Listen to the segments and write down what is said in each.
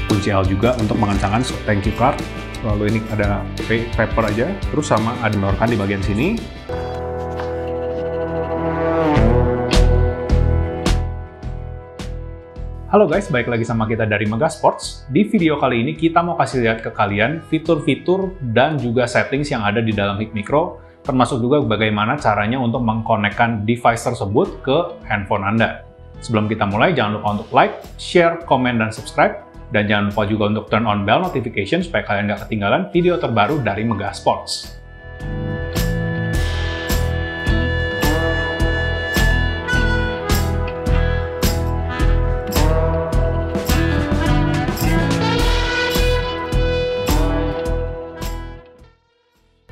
Kunci L juga untuk mengencangkan thank you card. Lalu ini ada paper aja, terus sama ada menorkan di bagian sini. Halo guys, balik lagi sama kita dari Mega Sports. Di video kali ini kita mau kasih lihat ke kalian fitur-fitur dan juga settings yang ada di dalam Hikmikro, termasuk juga bagaimana caranya untuk mengkonekkan device tersebut ke handphone Anda. Sebelum kita mulai, jangan lupa untuk like, share, komen, dan subscribe. Dan jangan lupa juga untuk turn on bell notification supaya kalian nggak ketinggalan video terbaru dari Mega Sports.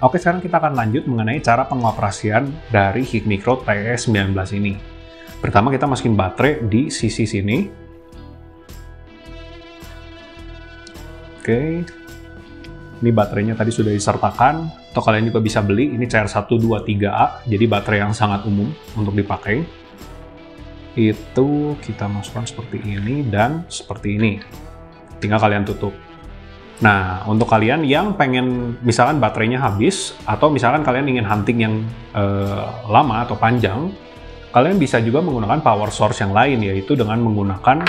Oke, sekarang kita akan lanjut mengenai cara pengoperasian dari Hikmikro TE19 ini. Pertama kita masukin baterai di sisi sini. Oke, ini baterainya tadi sudah disertakan, atau kalian juga bisa beli, ini CR123A, jadi baterai yang sangat umum untuk dipakai. Itu kita masukkan seperti ini dan seperti ini. Tinggal kalian tutup. Nah, untuk kalian yang pengen, misalkan baterainya habis, atau misalkan kalian ingin hunting yang lama atau panjang, kalian bisa juga menggunakan power source yang lain, yaitu dengan menggunakan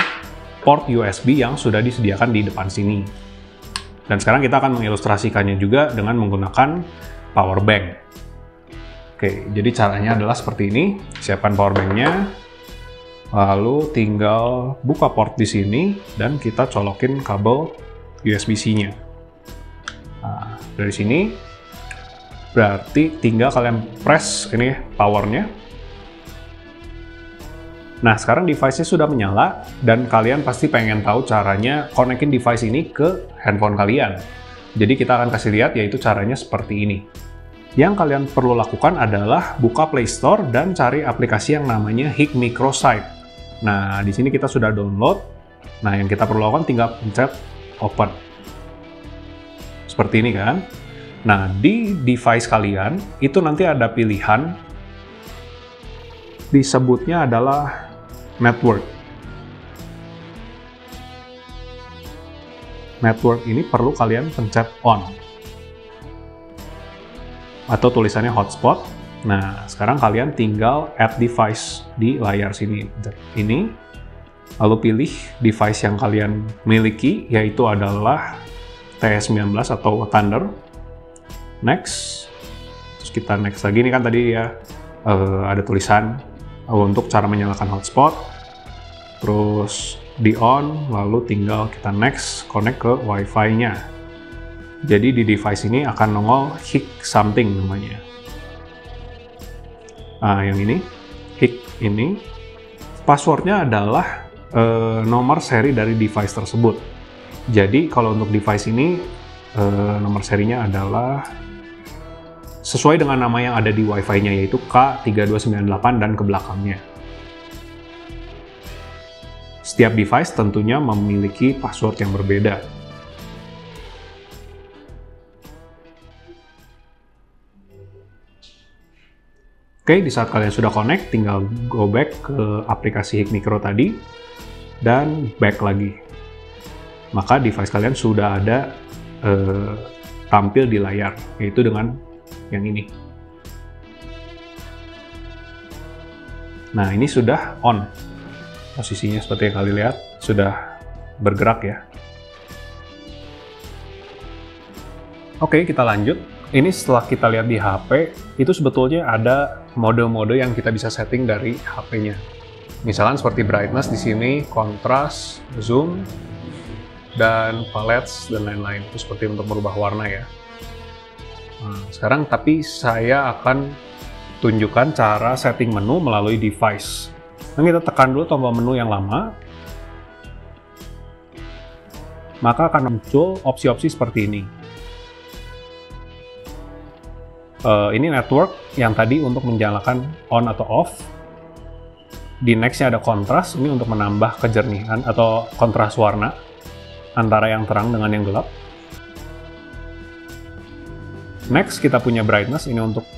port USB yang sudah disediakan di depan sini. Dan sekarang kita akan mengilustrasikannya juga dengan menggunakan power bank. Oke, jadi caranya adalah seperti ini. Siapkan power banknya, lalu tinggal buka port di sini, dan kita colokin kabel USB-C-nya. Nah, dari sini, berarti tinggal kalian press ini powernya. Nah, sekarang device-nya sudah menyala, dan kalian pasti pengen tahu caranya konekin device ini ke handphone kalian. Jadi kita akan kasih lihat, yaitu caranya seperti ini. Yang kalian perlu lakukan adalah buka Play Store dan cari aplikasi yang namanya Hikmikro Site. Nah, di sini kita sudah download. Nah, yang kita perlu lakukan tinggal pencet Open. Seperti ini kan. Nah, di device kalian, itu nanti ada pilihan, disebutnya adalah network. Network ini perlu kalian pencet on. Atau tulisannya hotspot. Nah, sekarang kalian tinggal add device di layar sini. Ini. Lalu pilih device yang kalian miliki, yaitu adalah TE19 atau Thunder. Next. Terus kita next lagi. Ini kan tadi ya ada tulisan untuk cara menyalakan hotspot, terus di on, lalu tinggal kita next, connect ke wifi-nya. Jadi di device ini akan nongol Hik something namanya. Nah, yang ini, Hik ini, passwordnya adalah nomor seri dari device tersebut. Jadi kalau untuk device ini, nomor serinya adalah sesuai dengan nama yang ada di Wi-Fi-nya, yaitu K3298 dan ke belakangnya. Setiap device tentunya memiliki password yang berbeda. Oke, di saat kalian sudah connect, tinggal go back ke aplikasi Hikmikro tadi, dan back lagi. Maka device kalian sudah ada tampil di layar, yaitu dengan yang ini. Nah, ini sudah on. Posisinya seperti yang kalian lihat, sudah bergerak ya. Oke, kita lanjut. Ini setelah kita lihat di HP, itu sebetulnya ada mode-mode yang kita bisa setting dari HP-nya. Misalnya seperti brightness di sini, contrast, zoom, dan palettes, dan lain-lain. Itu seperti untuk merubah warna ya. Nah, sekarang tapi saya akan tunjukkan cara setting menu melalui device. Nah, kita tekan dulu tombol menu yang lama. Maka akan muncul opsi-opsi seperti ini. Ini network yang tadi untuk menyalakan on atau off. Di next-nya ada kontras, ini untuk menambah kejernihan atau kontras warna antara yang terang dengan yang gelap. Next, kita punya brightness, ini untuk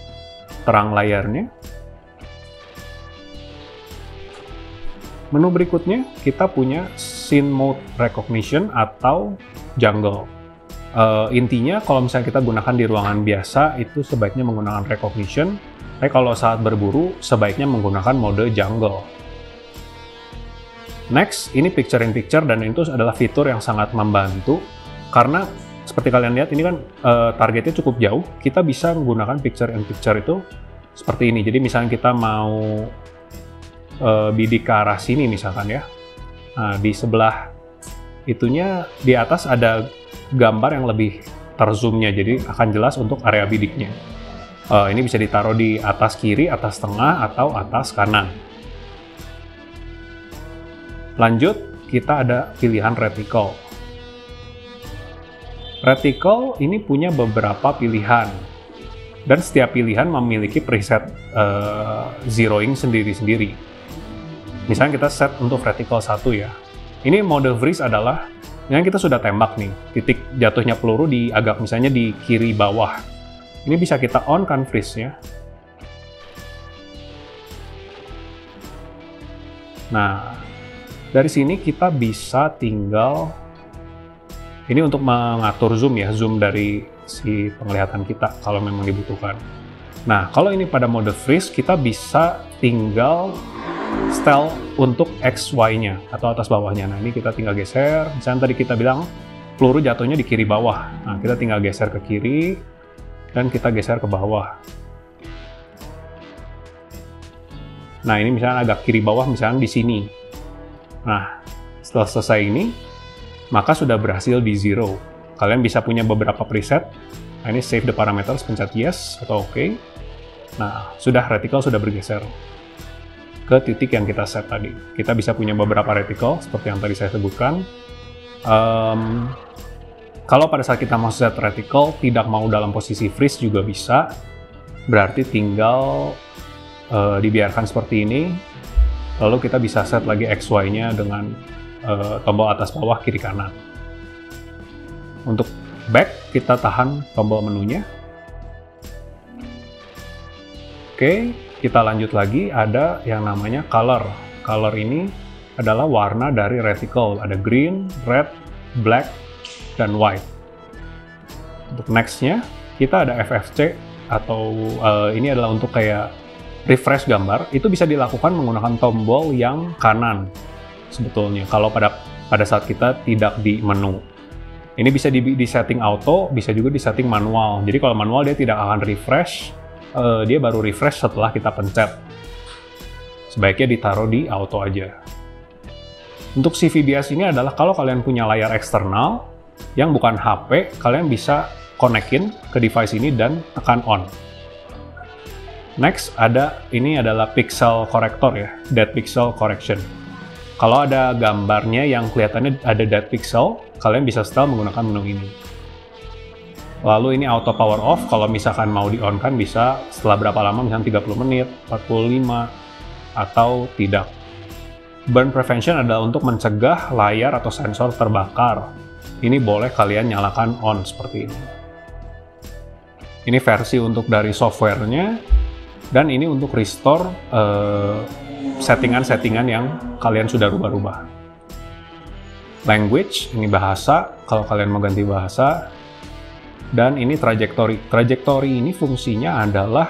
terang layarnya. Menu berikutnya kita punya Scene Mode Recognition atau Jungle. Intinya kalau misalnya kita gunakan di ruangan biasa itu sebaiknya menggunakan Recognition, tapi kalau saat berburu sebaiknya menggunakan mode Jungle. Next, ini Picture in Picture, dan itu adalah fitur yang sangat membantu karena seperti kalian lihat ini kan targetnya cukup jauh, kita bisa menggunakan Picture in Picture itu seperti ini. Jadi misalnya kita mau bidik ke arah sini misalkan ya, nah, di sebelah itunya di atas ada gambar yang lebih terzoomnya, jadi akan jelas untuk area bidiknya. Ini bisa ditaruh di atas kiri, atas tengah, atau atas kanan. Lanjut, kita ada pilihan Reticle. Reticle ini punya beberapa pilihan, dan setiap pilihan memiliki preset zeroing sendiri-sendiri. Misalnya kita set untuk Reticle 1 ya. Ini mode freeze adalah yang kita sudah tembak nih, titik jatuhnya peluru di agak misalnya di kiri bawah. Ini bisa kita on kan freeze-nya. Nah, dari sini kita bisa tinggal, ini untuk mengatur zoom ya, zoom dari si penglihatan kita kalau memang dibutuhkan. Nah, kalau ini pada mode freeze, kita bisa tinggal style untuk XY-nya atau atas bawahnya. Nah, ini kita tinggal geser. Misalnya tadi kita bilang peluru jatuhnya di kiri bawah. Nah, kita tinggal geser ke kiri dan kita geser ke bawah. Nah, ini misalnya agak kiri bawah, misalnya di sini. Nah, setelah selesai ini, maka sudah berhasil di zero. Kalian bisa punya beberapa preset. Nah, ini save the parameters, pencet yes atau OK. Nah, reticle sudah bergeser ke titik yang kita set tadi. Kita bisa punya beberapa reticle, seperti yang tadi saya sebutkan. Kalau pada saat kita mau set reticle, tidak mau dalam posisi freeze juga bisa. Berarti tinggal dibiarkan seperti ini. Lalu kita bisa set lagi XY-nya dengan tombol atas bawah kiri kanan. Untuk back, kita tahan tombol menunya. Oke, kita lanjut lagi, ada yang namanya color. Color ini adalah warna dari reticle. Ada green, red, black, dan white. Untuk next-nya, kita ada FFC, atau ini adalah untuk kayak refresh gambar. Itu bisa dilakukan menggunakan tombol yang kanan sebetulnya, kalau pada saat kita tidak di menu. Ini bisa di setting auto, bisa juga di setting manual. Jadi kalau manual dia tidak akan refresh, dia baru refresh setelah kita pencet. Sebaiknya ditaruh di auto aja. Untuk CV bias ini adalah kalau kalian punya layar eksternal yang bukan HP, kalian bisa konekin ke device ini dan tekan on. Next, ini adalah pixel corrector ya, dead pixel correction. Kalau ada gambarnya yang kelihatannya ada dead pixel, kalian bisa setel menggunakan menu ini. Lalu ini auto power off, kalau misalkan mau di-on kan bisa setelah berapa lama, misalnya 30 menit, 45, atau tidak. Burn prevention adalah untuk mencegah layar atau sensor terbakar. Ini boleh kalian nyalakan on seperti ini. Ini versi untuk dari softwarenya. Dan ini untuk restore settingan-settingan yang kalian sudah rubah-rubah. Language, ini bahasa, kalau kalian mau ganti bahasa. Dan ini trajectory. Trajectory ini fungsinya adalah,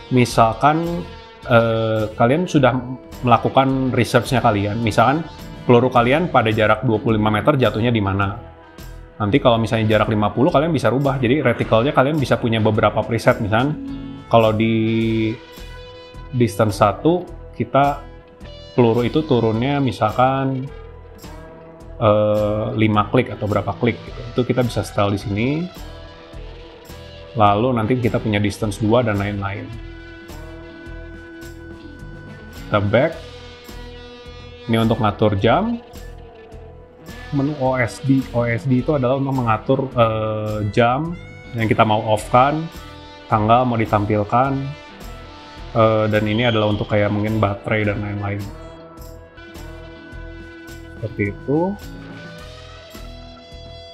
misalkan kalian sudah melakukan research-nya kalian, misalkan peluru kalian pada jarak 25 meter jatuhnya di mana. Nanti kalau misalnya jarak 50, kalian bisa rubah. Jadi reticle-nya kalian bisa punya beberapa preset, misalnya kalau di distance 1, kita peluru itu turunnya misalkan 5 klik atau berapa klik gitu. Itu kita bisa setel di sini. Lalu nanti kita punya distance 2 dan lain-lain. Kita back. Ini untuk ngatur jam. Menu OSD. OSD itu adalah untuk mengatur jam yang kita mau off-kan, tanggal mau ditampilkan, dan ini adalah untuk kayak mungkin baterai dan lain-lain. Seperti itu.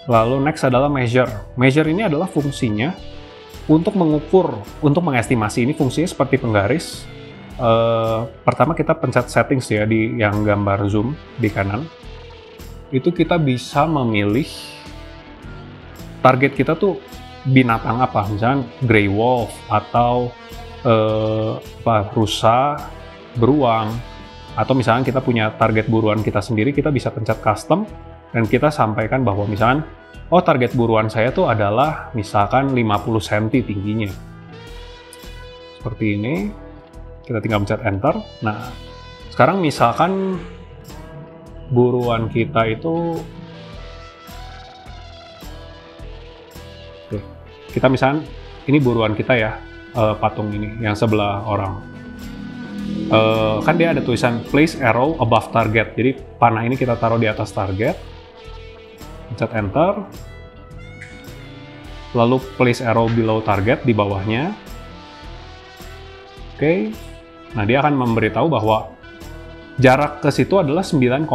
Lalu next adalah measure. Measure ini adalah fungsinya untuk mengukur, untuk mengestimasi. Ini fungsinya seperti penggaris. Pertama kita pencet settings ya di yang gambar zoom di kanan. Itu kita bisa memilih target kita tuh binatang apa, misalnya grey wolf atau rusa, beruang, atau misalnya kita punya target buruan kita sendiri, kita bisa pencet custom dan kita sampaikan bahwa misalkan oh target buruan saya tuh adalah misalkan 50 cm tingginya. Seperti ini. Kita tinggal pencet enter. Nah, sekarang misalkan buruan kita itu kita misalkan ini buruan kita ya, patung ini yang sebelah orang. Kan dia ada tulisan place arrow above target. Jadi panah ini kita taruh di atas target. Pencet enter. Lalu place arrow below target di bawahnya. Oke. Nah, dia akan memberitahu bahwa jarak ke situ adalah 9,9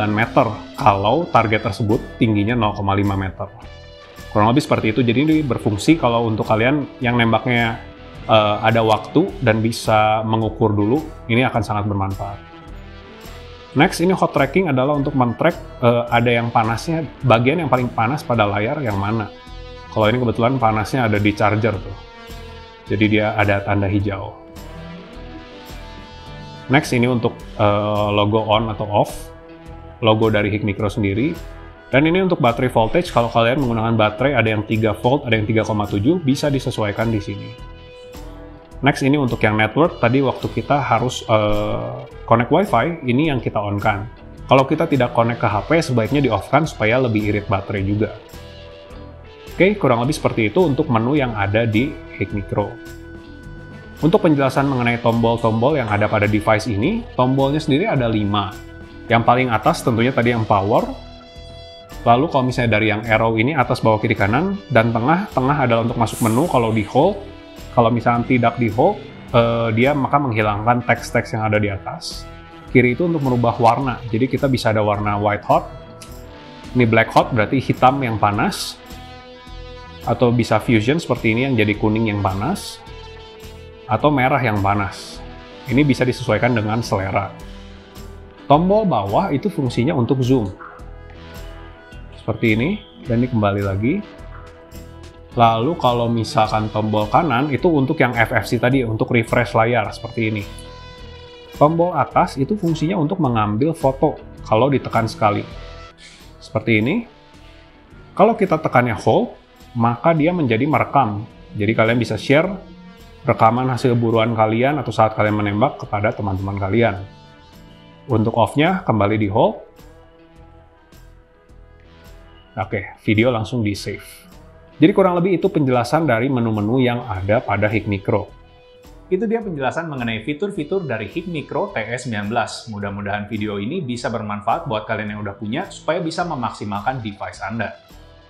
meter kalau target tersebut tingginya 0,5 meter. Kurang lebih seperti itu. Jadi ini berfungsi kalau untuk kalian yang nembaknya ada waktu dan bisa mengukur dulu, ini akan sangat bermanfaat. Next, ini hot tracking adalah untuk men-track ada yang panasnya, bagian yang paling panas pada layar yang mana. Kalau ini kebetulan panasnya ada di charger tuh. Jadi dia ada tanda hijau. Next, ini untuk logo on atau off, logo dari Hikmikro sendiri. Dan ini untuk baterai voltage, kalau kalian menggunakan baterai ada yang 3 volt, ada yang 3,7, bisa disesuaikan di sini. Next, ini untuk yang network, tadi waktu kita harus connect WiFi, ini yang kita on-kan. Kalau kita tidak connect ke HP, sebaiknya di-off-kan supaya lebih irit baterai juga. Oke, kurang lebih seperti itu untuk menu yang ada di Hikmikro. Untuk penjelasan mengenai tombol-tombol yang ada pada device ini, tombolnya sendiri ada 5. Yang paling atas tentunya tadi yang power. Lalu kalau misalnya dari yang arrow ini, atas, bawah, kiri, kanan, dan tengah adalah untuk masuk menu kalau di hold. Kalau misalnya tidak di hold, dia maka menghilangkan teks-teks yang ada di atas. Kiri itu untuk merubah warna, jadi kita bisa ada warna white hot. Ini black hot berarti hitam yang panas. Atau bisa fusion seperti ini yang jadi kuning yang panas. Atau merah yang panas. Ini bisa disesuaikan dengan selera. Tombol bawah itu fungsinya untuk zoom. Seperti ini, dan ini kembali lagi. Lalu kalau misalkan tombol kanan itu untuk yang FFC tadi, untuk refresh layar, seperti ini. Tombol atas itu fungsinya untuk mengambil foto, kalau ditekan sekali. Seperti ini. Kalau kita tekannya hold, maka dia menjadi merekam. Jadi kalian bisa share rekaman hasil buruan kalian atau saat kalian menembak kepada teman-teman kalian. Untuk off-nya, kembali di hold. Oke, video langsung di save. Jadi kurang lebih itu penjelasan dari menu-menu yang ada pada Hikmikro. Itu dia penjelasan mengenai fitur-fitur dari Hikmikro TE19. Mudah-mudahan video ini bisa bermanfaat buat kalian yang udah punya supaya bisa memaksimalkan device Anda.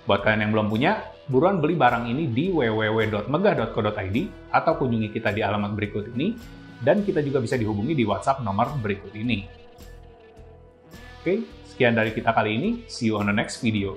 Buat kalian yang belum punya, buruan beli barang ini di www.megah.co.id atau kunjungi kita di alamat berikut ini, dan kita juga bisa dihubungi di WhatsApp nomor berikut ini. Oke, sekian dari kita kali ini. See you on the next video.